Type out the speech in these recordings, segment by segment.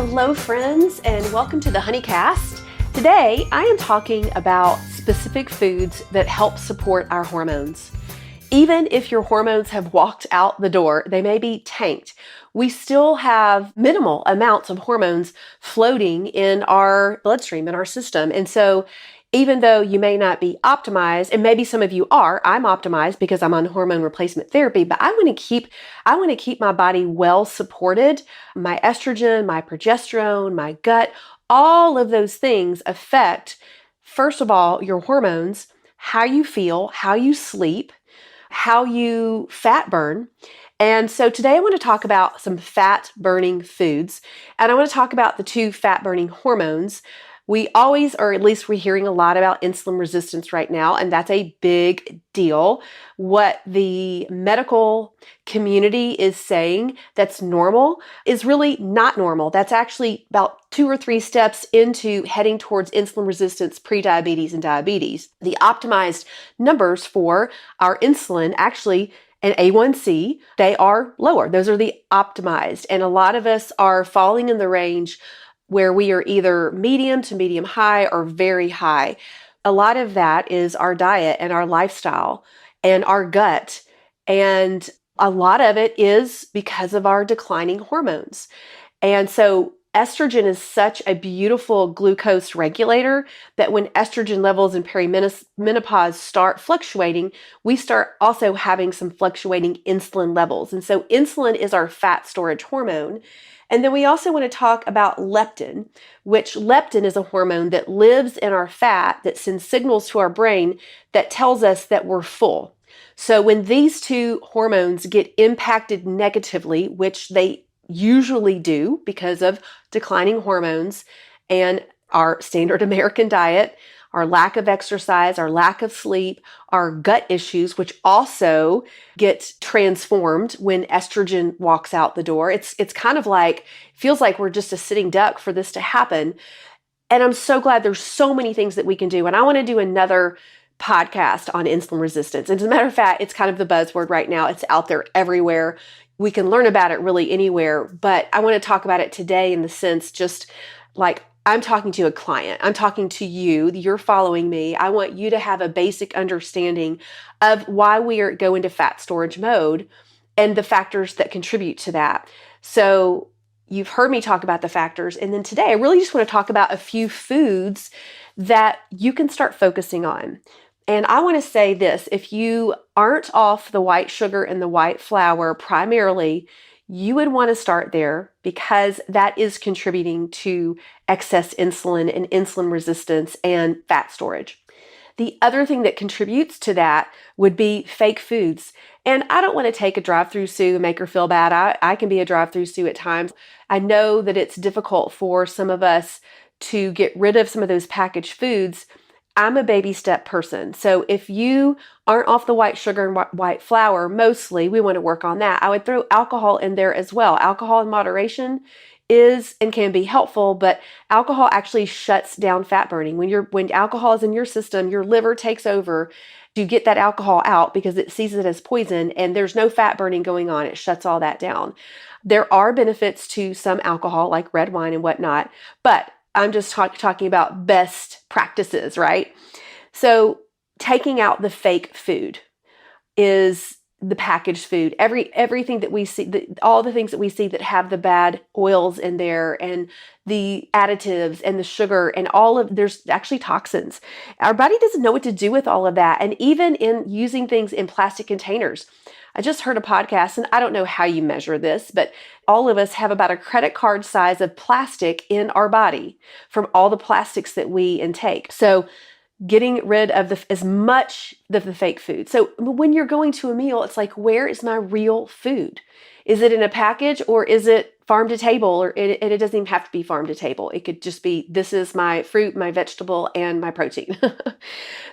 Hello, friends, and welcome to the Honeycast. Today, I am talking about specific foods that help support our hormones. Even if your hormones have walked out the door, they may be tanked. We still have minimal amounts of hormones floating in our bloodstream, in our system. And so even though you may not be optimized, and maybe some of you are, I'm optimized because I'm on hormone replacement therapy, but I want to keep my body well supported. My estrogen, my progesterone, my gut, all of those things affect, first of all, your hormones, how you feel, how you sleep, how you fat burn. And so today I want to talk about some fat burning foods, and I want to talk about the two fat burning hormones. We always, or at least we're hearing a lot about insulin resistance right now, and that's a big deal. What the medical community is saying that's normal is really not normal. That's actually about 2 or 3 steps into heading towards insulin resistance, prediabetes, and diabetes. The optimized numbers for our insulin actually and A1C, they are lower. Those are the optimized. And a lot of us are falling in the range where we are either medium to medium high or very high. A lot of that is our diet and our lifestyle and our gut. And a lot of it is because of our declining hormones. And so estrogen is such a beautiful glucose regulator that when estrogen levels in perimenopause start fluctuating, we start also having some fluctuating insulin levels. And so insulin is our fat storage hormone. And then we also want to talk about leptin, which leptin is a hormone that lives in our fat that sends signals to our brain that tells us that we're full. So when these two hormones get impacted negatively, which they usually do because of declining hormones and our standard American diet, our lack of exercise, our lack of sleep, our gut issues, which also get transformed when estrogen walks out the door. It's kind of like, feels like we're just a sitting duck for this to happen. And I'm so glad there's so many things that we can do. And I want to do another podcast on insulin resistance. And as a matter of fact, it's kind of the buzzword right now. It's out there everywhere. We can learn about it really anywhere. But I want to talk about it today in the sense just like, I'm talking to a client. I'm talking to you. You're following me. I want you to have a basic understanding of why we go into fat storage mode and the factors that contribute to that. So you've heard me talk about the factors. And then today, I really just want to talk about a few foods that you can start focusing on. And I want to say this, if you aren't off the white sugar and the white flour primarily, you would want to start there because that is contributing to excess insulin and insulin resistance and fat storage. The other thing that contributes to that would be fake foods. And I don't want to take a drive-through Sue and make her feel bad. I can be a drive-through Sue at times. I know that it's difficult for some of us to get rid of some of those packaged foods. I'm a baby step person. So if you aren't off the white sugar and white flour, mostly, we want to work on that. I would throw alcohol in there as well. Alcohol in moderation is and can be helpful, but alcohol actually shuts down fat burning. When alcohol is in your system, your liver takes over to get that alcohol out because it sees it as poison and there's no fat burning going on. It shuts all that down. There are benefits to some alcohol like red wine and whatnot, but I'm just talking about best practices, right? So taking out the fake food is the packaged food. Everything that we see, all the things that we see that have the bad oils in there and the additives and the sugar and there's actually toxins. Our body doesn't know what to do with all of that. And even in using things in plastic containers. I just heard a podcast, and I don't know how you measure this, but all of us have about a credit card size of plastic in our body from all the plastics that we intake. So getting rid of as much of the fake food. So when you're going to a meal, it's like, where is my real food? Is it in a package or is it farm to table? Or it doesn't even have to be farm to table. It could just be, this is my fruit, my vegetable, and my protein.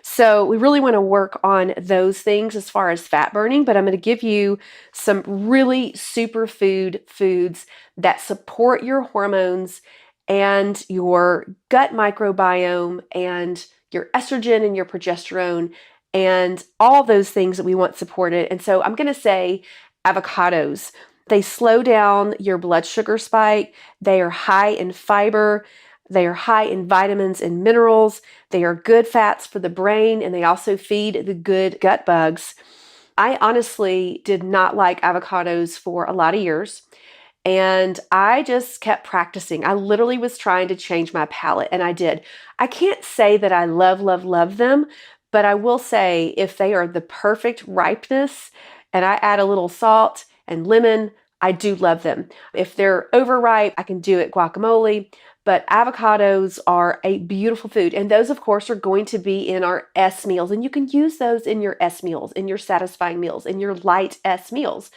So we really want to work on those things as far as fat burning, but I'm going to give you some really superfood foods that support your hormones and your gut microbiome and your estrogen and your progesterone and all those things that we want supported. And so I'm going to say avocados. They slow down your blood sugar spike. They are high in fiber. They are high in vitamins and minerals. They are good fats for the brain, and they also feed the good gut bugs. I honestly did not like avocados for a lot of years. And I just kept practicing. I literally was trying to change my palate, and I did. I can't say that I love them, but I will say if they are the perfect ripeness and I add a little salt and lemon, I do love them. If they're overripe, I can do it guacamole. But avocados are a beautiful food. And those, of course, are going to be in our S meals. And you can use those in your S meals, in your satisfying meals, in your light S meals.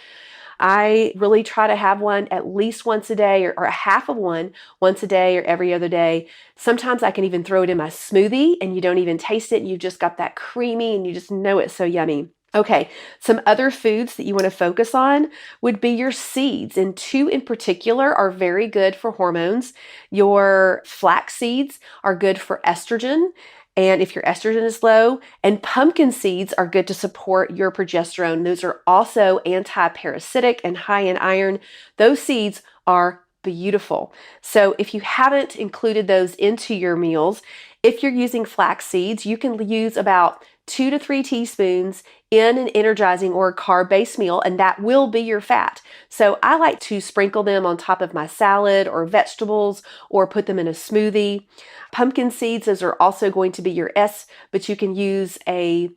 I really try to have one at least once a day or a half of one once a day or every other day. Sometimes I can even throw it in my smoothie and you don't even taste it. And you've just got that creamy and you just know it's so yummy. Okay, some other foods that you want to focus on would be your seeds, and two in particular are very good for hormones. Your flax seeds are good for estrogen, and if your estrogen is low, and pumpkin seeds are good to support your progesterone. Those are also anti-parasitic and high in iron. Those seeds are beautiful. So if you haven't included those into your meals, if you're using flax seeds, you can use about 2 to 3 teaspoons in an energizing or carb-based meal, and that will be your fat. So I like to sprinkle them on top of my salad or vegetables or put them in a smoothie. Pumpkin seeds, those are also going to be your S, but you can use a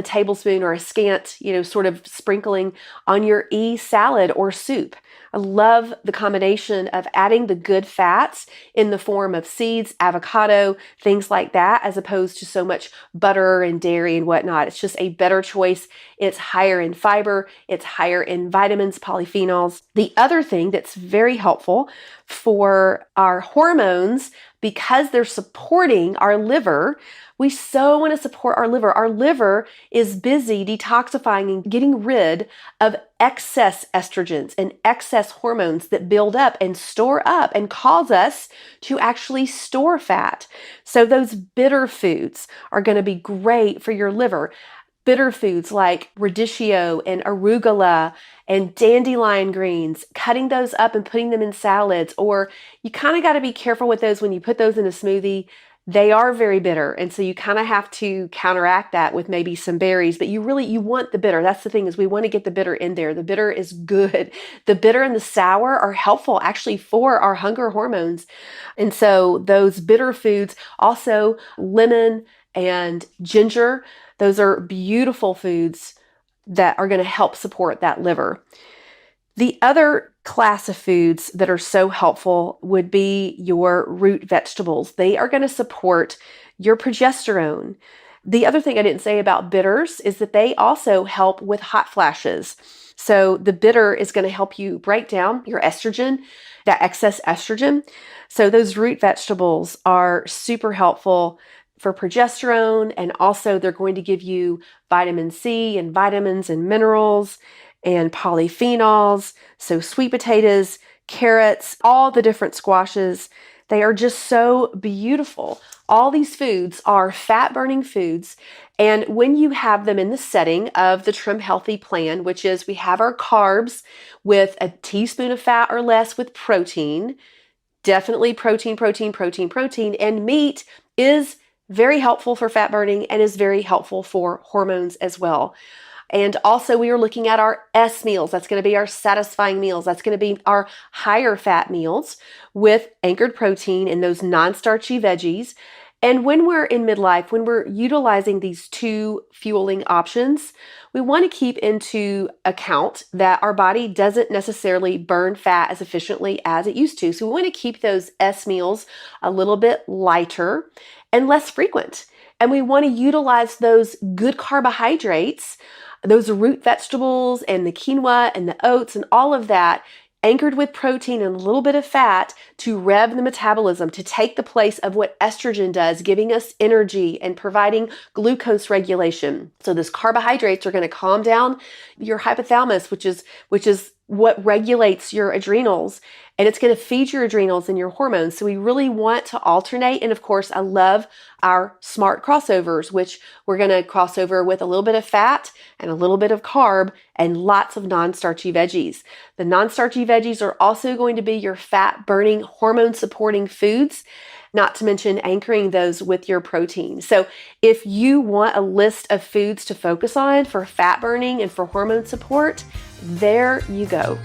tablespoon or a scant, sort of sprinkling on your E salad or soup. I love the combination of adding the good fats in the form of seeds, avocado, things like that, as opposed to so much butter and dairy and whatnot. It's just a better choice. It's higher in fiber. It's higher in vitamins, polyphenols. The other thing that's very helpful for our hormones, because they're supporting our liver, we so want to support our liver. Our liver is busy detoxifying and getting rid of excess estrogens and excess hormones that build up and store up and cause us to actually store fat. So those bitter foods are going to be great for your liver. Bitter foods like radicchio and arugula and dandelion greens, cutting those up and putting them in salads, or you kind of got to be careful with those when you put those in a smoothie. They are very bitter, and so you kind of have to counteract that with maybe some berries, but you want the bitter. That's the thing, is we want to get the bitter in there. The bitter is good. The bitter and the sour are helpful actually for our hunger hormones. And so those bitter foods, also lemon and ginger, those are beautiful foods that are going to help support that liver. The other class of foods that are so helpful would be your root vegetables. They are going to support your progesterone. The other thing I didn't say about bitters is that they also help with hot flashes. So the bitter is going to help you break down your estrogen, that excess estrogen. So those root vegetables are super helpful for progesterone, and also they're going to give you vitamin C and vitamins and minerals and polyphenols. So sweet potatoes, carrots, all the different squashes, they are just so beautiful. All these foods are fat-burning foods, and when you have them in the setting of the Trim Healthy plan, which is we have our carbs with a teaspoon of fat or less with protein, definitely protein, and meat is very helpful for fat burning and is very helpful for hormones as well. And also we are looking at our S meals. That's going to be our satisfying meals. That's going to be our higher fat meals with anchored protein and those non-starchy veggies. And when we're in midlife, when we're utilizing these two fueling options, we want to keep into account that our body doesn't necessarily burn fat as efficiently as it used to. So we want to keep those S meals a little bit lighter and less frequent. And we want to utilize those good carbohydrates, those root vegetables and the quinoa and the oats and all of that, anchored with protein and a little bit of fat, to rev the metabolism, to take the place of what estrogen does, giving us energy and providing glucose regulation. So those carbohydrates are going to calm down your hypothalamus, which is what regulates your adrenals, and it's going to feed your adrenals and your hormones. So we really want to alternate. And of course, I love our smart crossovers, which we're going to cross over with a little bit of fat and a little bit of carb and lots of non-starchy veggies. The non-starchy veggies are also going to be your fat-burning, hormone-supporting foods, not to mention anchoring those with your protein. So if you want a list of foods to focus on for fat burning and for hormone support, there you go.